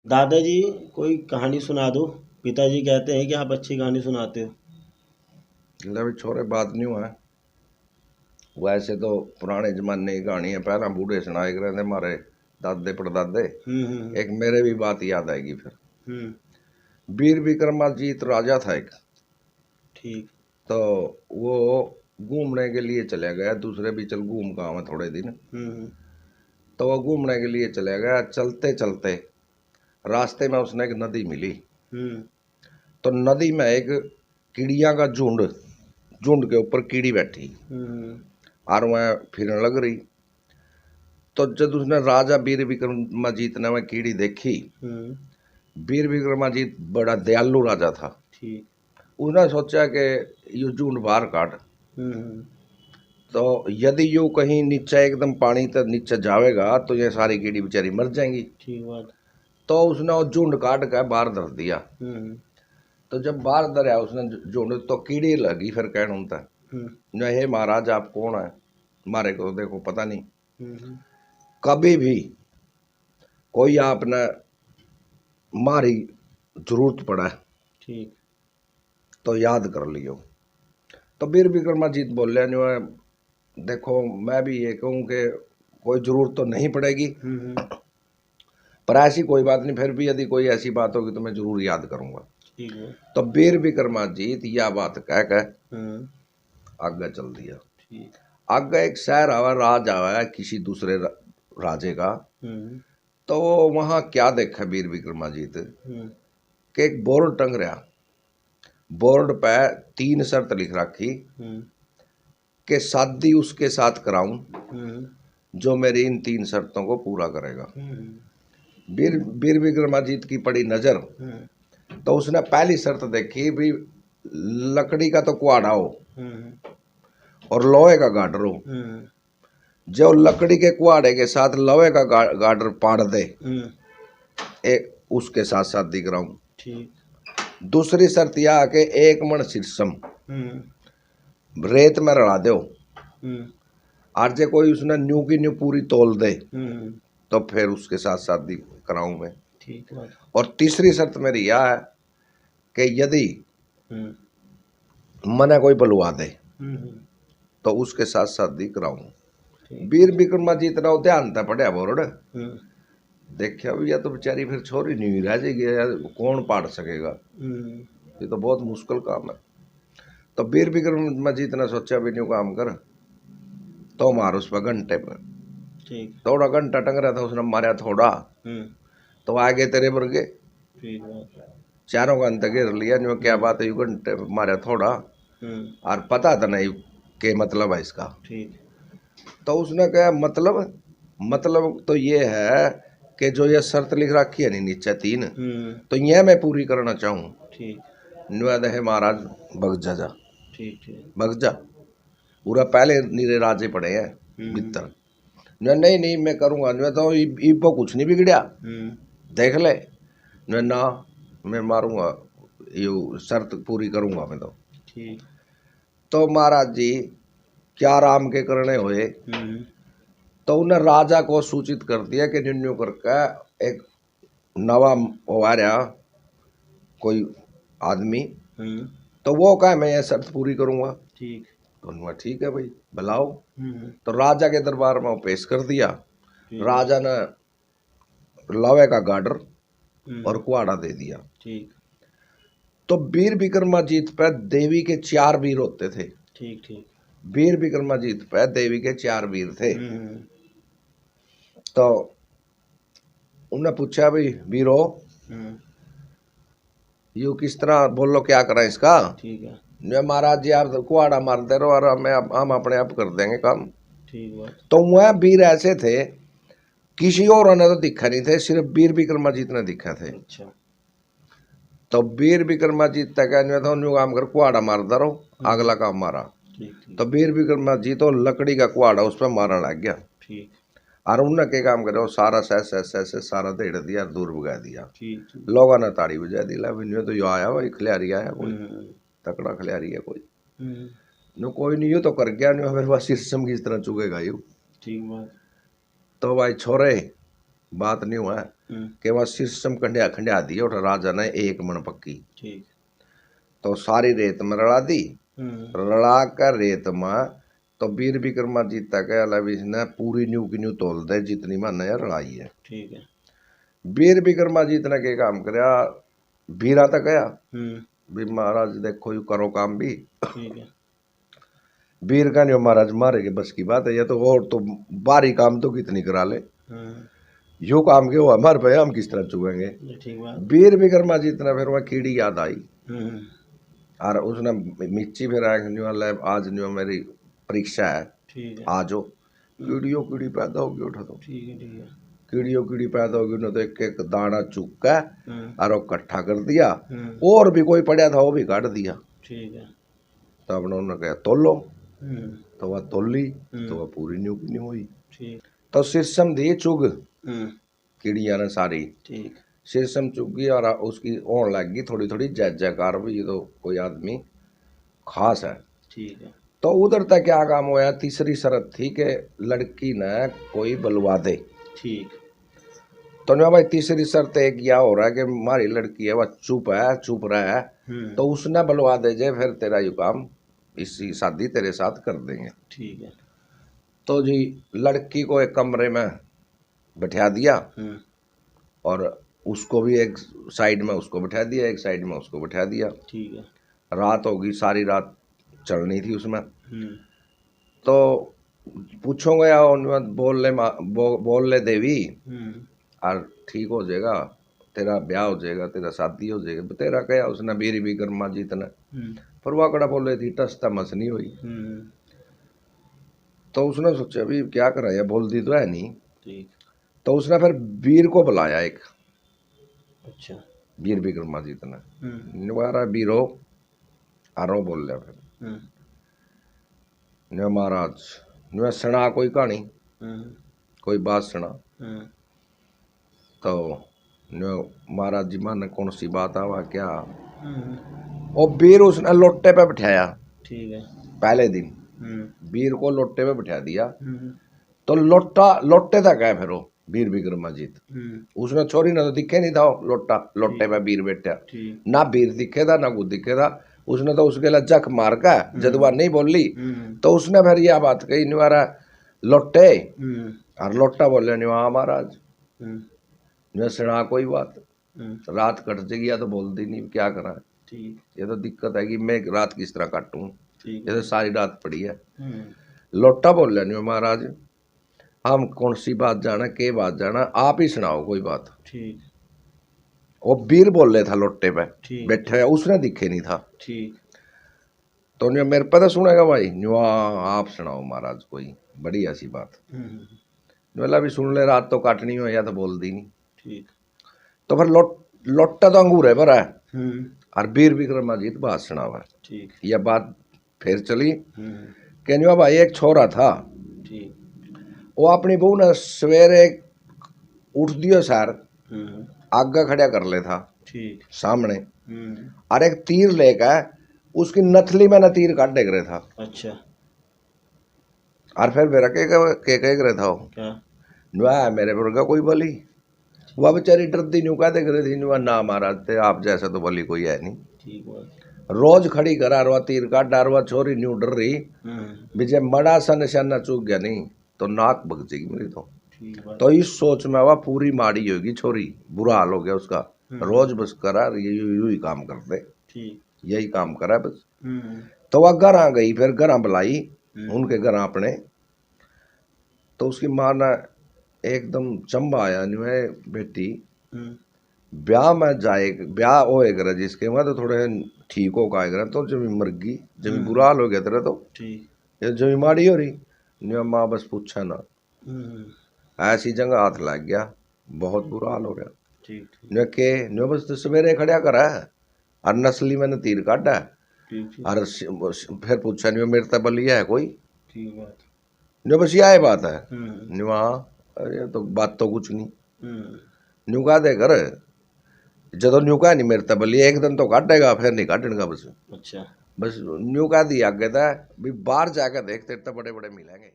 दादाजी कोई कहानी सुना दो। पिताजी कहते हैं कि आप अच्छी कहानी सुनाते हो। ले भी छोरे बात नहीं हुआ है। वैसे तो पुराने जमाने की कहानी है, पहला बूढ़े सुनाए करे थे हमारे दादे परदादे। हम्म। एक मेरे भी बात याद आएगी फिर। हम्म। वीर विक्रमाजीत राजा था एक। ठीक। तो वो घूमने के लिए चले गया, दूसरे भी चल घूम का आवा थोड़े दिन। हम्म। तो वो घूमने के लिए चले गया, चलते चलते रास्ते में उसने एक नदी मिली। हम्म। तो नदी में एक कीड़िया का झुंड, झुंड के ऊपर कीड़ी बैठी हम्म। और वह फिरने लग रही। तो जब उसने राजा वीर विक्रमाजीत ने वह कीड़ी देखी। हम्म। वीर विक्रमाजीत बड़ा दयालु राजा था। ठीक। उसने सोचा कि ये झुंड बाहर काट। हम्म। तो यदि यू कहीं नीचे एकदम पानी तक नीचे जाएगा तो ये सारी कीड़ी बेचारी मर जाएंगी। ठीक बात। तो उसने वो झुंड काट कर बाहर धर दिया। हम्म। तो जब बाहर धरा उसने झुंड, तो कीड़ी लगी फिर कहने उनता, हम्म। हे महाराज आप कौन है, हमारे को देखो पता नहीं। हम्म। कभी भी कोई आपने मारी जरूरत पड़ा ठीक। तो याद कर लियो। तो वीर विक्रमाजीत बोले जो है, देखो मैं भी ये कहूँ कि कोई जरूरत तो नहीं पड़ेगी, हम्म। पर ऐसी कोई बात नहीं, फिर भी यदि कोई ऐसी बात होगी तो मैं जरूर याद करूंगा। ठीक है। तो वीर विक्रमाजीत यह बात कह के हम्म। आगे चल दिया। ठीक। आगे एक शहर आवा, राज आवा है किसी दूसरे राजे का। हम्म। तो वहां क्या देखा वीर विक्रमाजीत हम्म। कि एक बोर्ड टंग रहा। बोर्ड पे 3 शर्त लिख रखी हम्म। कि शादी उसके साथ कराऊं हम्म। जो मेरी इन 3 शर्तों को पूरा करेगा। हम्म। वीर वीर विक्रमाजीत की पड़ी नजर। हम्म। तो उसने पहली शर्त देखी भी, लकड़ी का तो कुआड़ा हो हम्म। और लोहे का गाडर हो। हम्म। जो लकड़ी के कुआड़े के साथ लोहे का गाडर पाड़ दे, हम्म। एक उसके साथ शादी कराऊं। ठीक। दूसरी शर्त यह कि 1 मन शीर्षम हम्म। रेत में रला दो। हम्म। और जे कोई उसने न्यू की न्यू पूरी तोल दे हम्म। तो फिर उसके साथ शादी कराऊं मैं। ठीक बात। और तीसरी शर्त मेरी यह है कि यदि हम्म। मने कोई बुलवा दे हम्म। तो उसके साथ शादी कराऊं। ठीक। वीर विक्रमाजीत राव ध्यान था पढ़िया बोर्ड। हम्म। देखा भी, या तो बेचारी फिर छोरी नहीं रह जाएगी यार, कौन पाड़ सकेगा, हम्म। ये तो बहुत मुश्किल काम है। तो वीर विक्रमाजीत ने सोचा भी न्यू काम कर। तो मार उस पर घंटे पर ठीक। थोड़ा घंटा टंग रहा था, उसने मारा थोड़ा हम्म। तो आगे तेरे वर्गे ठीक बात। चारों का अंत घेर लिया। जो क्या हम्म। बात है, यू घंटे मारा थोड़ा हम्म। और पता था नहीं के मतलब है इसका। ठीक। तो उसने कहा मतलब तो ये है कि जो ये शर्त लिख रखी है नी नीचे 3, हम्म। तो यह मैं पूरी करना चाहूँ। ठीक। नुआद है महाराज, भग जा जा, ठीक। ठीक। भग जा। पूरा पहले नीरे राजे पड़े हैं हम्म। भीतर। नहीं नहीं मैं करूँगा, मैं तो इबो कुछ नहीं बिगड़ा, हम्म। देख ले। ना मैं मारूंगा, यू शर्त पूरी करूंगा मैं ठीक। तो महाराज जी क्या राम के करने हुए। हम्म। तो उन्हें राजा को सूचित कर दिया कि निन्यू करके एक नवा हुआ रहा कोई आदमी। हम्म। तो वो कहा मैं ये शर्त पूरी करूंगा। ठीक। तो उन्होंने ठीक है भाई बुलाओ। हम्म। तो राजा के दरबार में वो पेश कर दिया। ठीक राजा बात। ने लोहे का गाडर और हम्म। कुआड़ा दे दिया। ठीक। तो वीर विक्रमाजीत पर देवी के 4 वीर होते थे। ठीक। ठीक। वीर विक्रमाजीत पर देवी के 4 वीर थे। हम्म। तो उन्हें पूछा भाई वीरो, हम्म। यू किस तरह बोलो क्या करें इसका। ठीक है। ने महाराज जी आप तो कुआड़ा मारते रहो और हम अपने आप कर देंगे काम। ठीक बात। तो वह वीर ऐसे थे, किसी और ने तो दिखा नहीं थे, सिर्फ वीर विक्रमाजीत ने दिखा थे। अच्छा। तो वीर विक्रमाजीत तक था न्यू काम कर कुआड़ा मारता रहो, हम्म। अगला काम मारा। ठीक। ठीक। तो वीर विक्रमाजीत तो लकड़ी का कुआड़ा उस पर मारने लग गया। ठीक। और उनने क्या काम करे, सारा सह सारा देड़ दिया और दूर भगा दिया। ठीक। ठीक। लोगों ने ताड़ी बजा दी, ला तो यो आया भाई खिलाड़ी आया कोई, हम्म। तकड़ा खिलाड़ी है कोई। हम्म। नो कोई नहीं, यू तो कर गया, नो मेरे पास शीशम की तरह चुकेगा यू। ठीक बात। तो भाई छोरे बात नहीं हुआ कि वह सिस्टम खंडिया खंडिया दी और राजा ने 1 मन पक्की। ठीक। तो सारी रेत में रला दी। रला कर रेत में तो वीर विक्रमादित्य के अलावा इसने पूरी न्यू की न्यू तोल दे जितनी मैंने रलाई है। ठीक है। वीर विक्रमादित्य ने के काम करया, वीरा तक गया भी महाराज देखो यू करो काम भी। ठीक है। वीर का नहीं महाराज मारे के बस की बात है, ये तो और तो बारी काम तो कितनी करा ले, यो काम के वो हमारे पे हम किस तरह चुकेंगे। ठीक बात। वीर विक्रमादित्य ने फिर वह कीड़ी याद आई और उसने मिच्ची फिर आज न्यू मेरी परीक्षा है, आज कीड़ियों कीड़ी पैदा होगी उठा तो। ठीक है। ठीक है। कीड़ियों कीड़ी पैदा होगी उन्होंने तो एक एक दाना चुक के और इकट्ठा कर दिया, और भी कोई पड़ा था वो भी काट दिया। ठीक है। तो अब उन्होंने कहा तोलो, तो वह तोली तो वह पूरी न्यू की न्यू हुई। ठीक। तो शीर्षम दी चुग कीड़िया ने सारी। ठीक। शीर्षम चुग गई और उसकी ओढ़ लग गई थोड़ी थोड़ी जय जयकार भी, ये तो कोई आदमी खास है। ठीक है। तो उधर तक क्या काम हुआ, तीसरी शर्त थी कि लड़की ने कोई बलवा दे। ठीक। तो ना भाई तीसरी शर्त एक यह हो रहा है कि हमारी लड़की है वह चुप है, चुप रहा है, तो उसने बलवा दे जे फिर तेरा यू काम इसी शादी तेरे साथ कर देंगे। ठीक है। तो जी लड़की को एक कमरे में बैठा दिया और उसको भी एक साइड में उसको बैठा दिया, एक साइड में उसको बैठा दिया। ठीक है। रात होगी, सारी रात चलनी थी उसमें। तो पूछोगे या बोल ले देवी और ठीक हो जाएगा, तेरा ब्याह हो जाएगा, तेरा शादी हो जाएगा। तेरा क्या उसने वीर विक्रमादित्य ने, पर वह कड़ा बोले थी टसता मस नहीं हुई। तो उसने सोचा अभी क्या करा, या बोल दी तो है नहीं। ठीक। तो उसने फिर वीर को बुलाया एक। अच्छा। वीर विक्रमादित्य ने निवारा वीरो आरो बोल लिया फिर ने महाराज ने सुना कोई कहानी, कोई बात सुना। तो महाराज जी माने कौन सी बात आवा क्या। और वीर उसने लोटे पे बिठाया। ठीक है। पहले दिन वीर को लोटे पे बिठा दिया। तो लोटे तक है फिर वो वीर विक्रमादित्य। उसने छोरी ना तो दिखे नहीं था लोटा, लोटे पे वीर बैठा ना, वीर दिखे था ना कुछ दिखे था। उसने तो उसके लिए जख मार का जदवा नहीं बोली। तो उसने फिर यह बात कही निवारा लोटे, और लोटा बोले निवा महाराज न सुना कोई बात, रात कट जाएगी तो बोल दी नहीं, क्या करा। ये तो दिक्कत है कि मैं रात किस तरह काटूं, ये तो सारी रात पड़ी है। लोटा बोल रहे नहीं महाराज हम कौन सी बात जाना, के बात जाना, आप ही सुनाओ कोई बात। ठीक। वो वीर बोल रहे था लोटे पे बैठे हुआ, उसने दिखे नहीं था। ठीक। तो मेरे पे तो सुनेगा भाई नुआ, आप सुनाओ महाराज कोई बड़ी ऐसी बात। बोला भी सुन ले, रात तो काटनी हो या तो बोल दी नहीं। ठीक। तो फिर लोटा तो अंगूर है भरा है और वीर विक्रमादित्य बात सुनावा। ठीक। यह बात फिर चली कि भाई एक छोरा था। ठीक। वो अपनी बहू ने सवेरे उठ दियो सर, आगे खड़ा कर ले था। ठीक। सामने और एक तीर लेकर उसकी नथली में न तीर काट देख रहा था। अच्छा। और फिर मेरा के करे था क्या मेरे वर्गा कोई बली, वह बेचारी डरती न्यू क्या देख रही थी नुआ ना महाराज थे आप जैसा तो बली कोई है नहीं। ठीक बात। रोज खड़ी करा रहा तीर काट डारवा, छोरी न्यू डर रही विजय मड़ा सा निशाना चूक गया नहीं तो नाक बग जाएगी मेरी। तो इस सोच में वह पूरी माड़ी होगी छोरी, बुरा हाल हो गया उसका। रोज बस करा यू ही काम करते, यही काम करा बस। तो वह घर आ गई, फिर घर बुलाई उनके घर अपने। तो उसकी माँ ने एकदम चंबा आया नहीं है बेटी ब्याह में जाए, ब्याह होए करे जिसके वहां तो थोड़े ठीक हो का करे, तो जब मर गई जब बुरा हाल हो गया तेरा तो ये जब माड़ी हो रही माँ बस पूछा ना, ऐसी जगह हाथ लग गया बहुत बुरा हाल हो गया। ठीक। के बस तो सवेरे खड़ा करा और नस्ली मैंने तीर काटा और फिर पूछा नहीं मेरे तब बलिया है कोई। ठीक बात। नो बस यह बात है निवा, अरे तो बात तो कुछ नहीं न्यूका दे कर जदों न्यूका नहीं मेरे तब बलिया एक दिन तो काटेगा फिर नहीं काटेगा बस। अच्छा। बस न्यूका दी आगे था भी बाहर जाकर देख तेरे तो बड़े बड़े मिलेंगे।